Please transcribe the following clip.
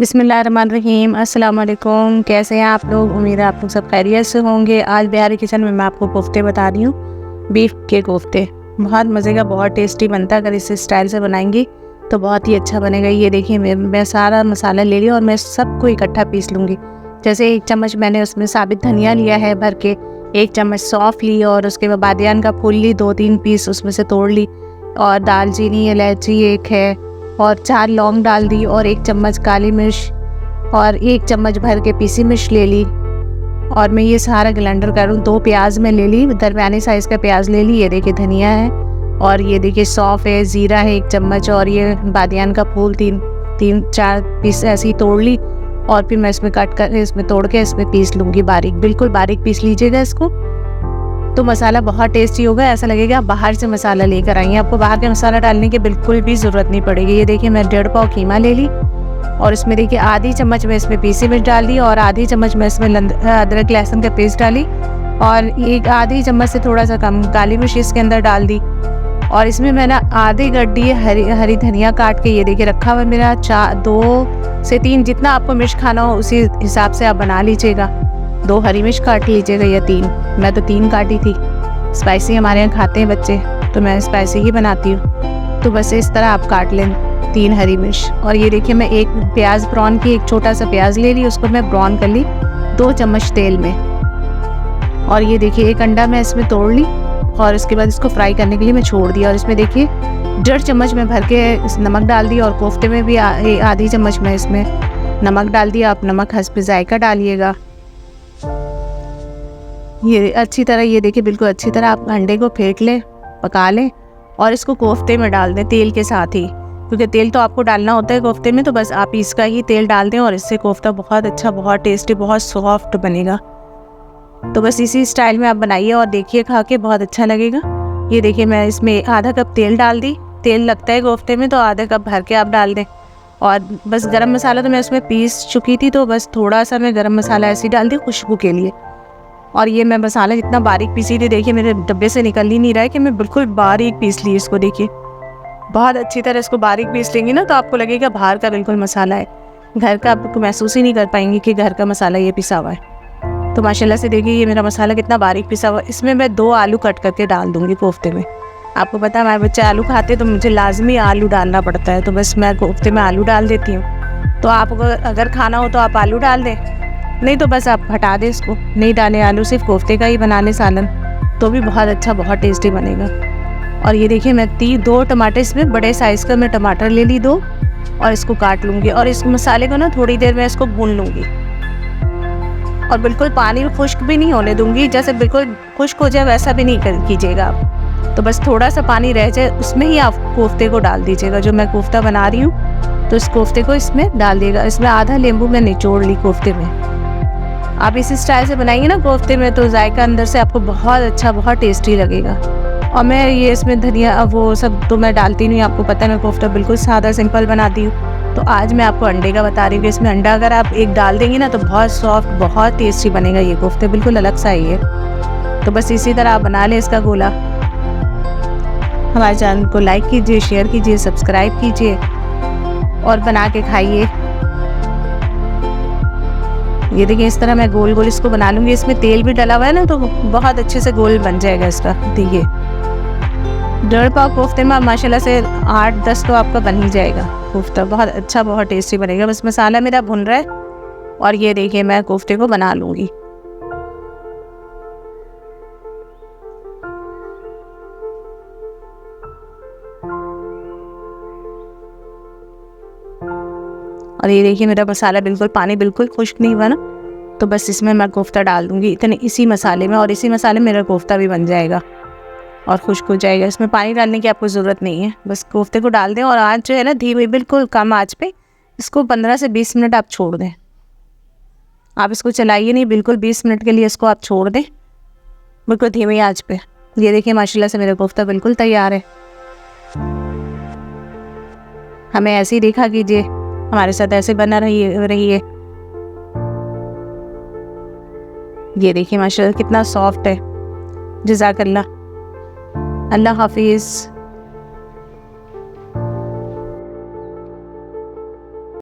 बिस्मिल्लाहिर्रहमानिर्रहीम। अस्सलाम वालेकुम। कैसे हैं आप लोग? उम्मीद है आप लोग सब खैरियत से होंगे। आज बिहारी किचन में मैं आपको कोफ्ते बता रही हूँ। बीफ के कोफ्ते बहुत मज़े का, बहुत टेस्टी बनता है। अगर इस स्टाइल से बनाएंगी तो बहुत ही अच्छा बनेगा। ये देखिए मैं सारा मसाला ले लिया और मैं सबको इकट्ठा पीस लूँगी। जैसे 1 चम्मच मैंने उसमें साबित धनिया लिया है भर के, 1 चम्मच सौंफ ली और उसके बाद बादियान का फूल ली, 2-3 पीस उसमें से तोड़ ली, और दालचीनी इलायची 1 है, और 4 लौंग डाल दी, और 1 चम्मच काली मिर्च और 1 चम्मच भर के पीसी मिर्च ले ली। और मैं ये सारा ग्राइंडर करूँ। 2 प्याज में ले ली, दरमियानी साइज़ का प्याज ले ली। ये देखिए धनिया है, और ये देखिए सौंफ है, ज़ीरा है 1 चम्मच, और ये बादियान का फूल 3-4 पीस ऐसे ही तोड़ ली। और फिर मैं इसमें कट कर इसमें तोड़ के इसमें पीस लूँगी बारीक, बिल्कुल बारीक पीस लीजिएगा इसको। तो मसाला बहुत टेस्टी होगा, ऐसा लगेगा आप बाहर से मसाला लेकर आई हैं। आपको बाहर का मसाला डालने की बिल्कुल भी ज़रूरत नहीं पड़ेगी। ये देखिए मैं 1.5 पाव कीमा ले ली, और इसमें देखिए आधी चम्मच मैं इसमें पीसी मिर्च डाल दी, और आधी चम्मच मैं इसमें अदरक लहसुन का पेस्ट डाली, और एक आधी चम्मच से थोड़ा सा कम काली मिर्च इसके अंदर डाल दी। और इसमें मैंने आधी गड्डी हरी धनिया काट के ये देखिए रखा हुआ मेरा। 2 से 3 जितना आपको मिर्च खाना हो उसी हिसाब से आप बना लीजिएगा। 2 हरी मिर्च काट लीजिएगा या 3, मैं तो 3 काटी थी। स्पाइसी हमारे यहाँ खाते हैं बच्चे, तो मैं स्पाइसी ही बनाती हूँ। तो बस इस तरह आप काट लें 3 हरी मिर्च। और ये देखिए मैं 1 प्याज ब्राउन की, 1 छोटा सा प्याज ले ली, उसको मैं ब्राउन कर ली 2 चम्मच तेल में। और ये देखिए 1 अंडा मैं इसमें तोड़ ली, और उसके बाद इसको फ्राई करने के लिए मैं छोड़ दिया। और इसमें देखिए 1.5 चम्मच में भर के नमक डाल दी, और कोफ्ते में भी आधी चम्मच में इसमें नमक डाल दिया। आप नमक हस्ब जायका डालिएगा। ये अच्छी तरह, ये देखिए बिल्कुल अच्छी तरह आप अंडे को फेंट लें, पका लें, और इसको कोफ्ते में डाल दें तेल के साथ ही, क्योंकि तेल तो आपको डालना होता है कोफ्ते में। तो बस आप इसका ही तेल डाल दें, और इससे कोफ्ता बहुत अच्छा, बहुत टेस्टी, बहुत सॉफ्ट बनेगा। तो बस इसी स्टाइल में आप बनाइए और देखिए, खा के बहुत अच्छा लगेगा। ये देखिए मैं इसमें आधा कप तेल डाल दी। तेल लगता है कोफ्ते में, तो आधा कप भर के आप डाल दें। और बस गरम मसाला तो मैं उसमें पीस चुकी थी, तो बस थोड़ा सा मैं गरम मसाला ऐसे ही डाल दी खुशबू के लिए। और ये मैं मसाला जितना बारीक पीसी थी, देखिए मेरे डब्बे से निकल ही नहीं रहा है कि मैं बिल्कुल बारीक पीस ली इसको। देखिए बहुत अच्छी तरह इसको बारीक पीस लेंगे ना, तो आपको लगेगा बाहर का बिल्कुल मसाला है, घर का आपको महसूस ही नहीं कर पाएंगे कि घर का मसाला ये पिसा हुआ है। तो माशाल्लाह से देखिए ये मेरा मसाला कितना बारीक पिसा हुआ है। इसमें मैं 2 आलू कट करके डाल दूँगी कोफ्ते में। आपको पता है हमारे बच्चे आलू खाते हैं, तो मुझे लाजमी आलू डालना पड़ता है, तो बस मैं कोफ्ते में आलू डाल देती हूँ। तो आप अगर खाना हो तो आप आलू डाल दें, नहीं तो बस आप हटा दें इसको, नहीं डालें आलू, सिर्फ कोफ्ते का ही बना लें सालन, तो भी बहुत अच्छा, बहुत टेस्टी बनेगा। और ये देखिए मैं 2 टमाटर, इसमें बड़े साइज़ का मैं टमाटर ले ली 2, और इसको काट लूँगी। और इस मसाले को ना थोड़ी देर में इसको भून लूँगी, और बिल्कुल पानी खुश्क भी नहीं होने दूँगी। जैसे बिल्कुल खुश्क हो जाए वैसा भी नहीं कीजिएगा आप। तो बस थोड़ा सा पानी रह जाए, उसमें ही आप कोफ्ते को डाल दीजिएगा। जो मैं कोफ्ता बना रही हूँ, तो इस कोफ्ते को इसमें डाल दिएगा। इसमें आधा नींबू मैं निचोड़ ली कोफ्ते में। आप इसी स्टाइल से बनाएंगे ना कोफ्ते में, तो जायका अंदर से आपको बहुत अच्छा, बहुत टेस्टी लगेगा। और मैं ये इसमें धनिया वो सब तो मैं डालती नहीं, आपको पता है मैं कोफ्ता बिल्कुल सादा सिंपल बनाती हूँ। तो आज मैं आपको अंडे का बता रही हूँ कि इसमें अंडा अगर आप 1 डाल देंगे ना, तो बहुत सॉफ्ट, बहुत टेस्टी बनेगा ये कोफ्ते, बिल्कुल अलग सा ही है। तो बस इसी तरह आप बना लें इसका गोला। हमारे चैनल को लाइक कीजिए, शेयर कीजिए, सब्सक्राइब कीजिए, और बना के खाइए। ये देखिए इस तरह मैं गोल गोल इसको बना लूँगी। इसमें तेल भी डला हुआ है ना, तो बहुत अच्छे से गोल बन जाएगा इसका। देखिए 1.5 पाव कोफ्ते में माशाल्लाह से 8-10 तो आपका बन ही जाएगा कोफ्ता, बहुत अच्छा, बहुत टेस्टी बनेगा। बस मसाला मेरा भुन रहा है, और ये देखिए मैं कोफ्ते को बना लूँगी। और ये देखिए मेरा मसाला बिल्कुल, पानी बिल्कुल खुश्क नहीं हुआ ना, तो बस इसमें मैं कोफ्ता डाल दूँगी इतने इसी मसाले में, और इसी मसाले में मेरा कोफ्ता भी बन जाएगा और खुश्क हो जाएगा। इसमें पानी डालने की आपको ज़रूरत नहीं है, बस कोफ्ते को डाल दें, और आँच जो है ना धीमी, बिल्कुल कम आँच पे इसको 15 से 20 मिनट आप छोड़ दें। आप इसको चलाइए नहीं, बिल्कुल 20 मिनट के लिए इसको आप छोड़ दें, बिल्कुल धीमी आँच पे। ये देखिए माशाल्लाह से मेरा कोफ्ता बिल्कुल तैयार है। हमें ऐसे ही देखा कीजिए, हमारे साथ ऐसे बना रहिए। ये देखिए माशाल्लाह कितना सॉफ्ट है। जज़ाकल्लाह। अल्लाह हाफिज़।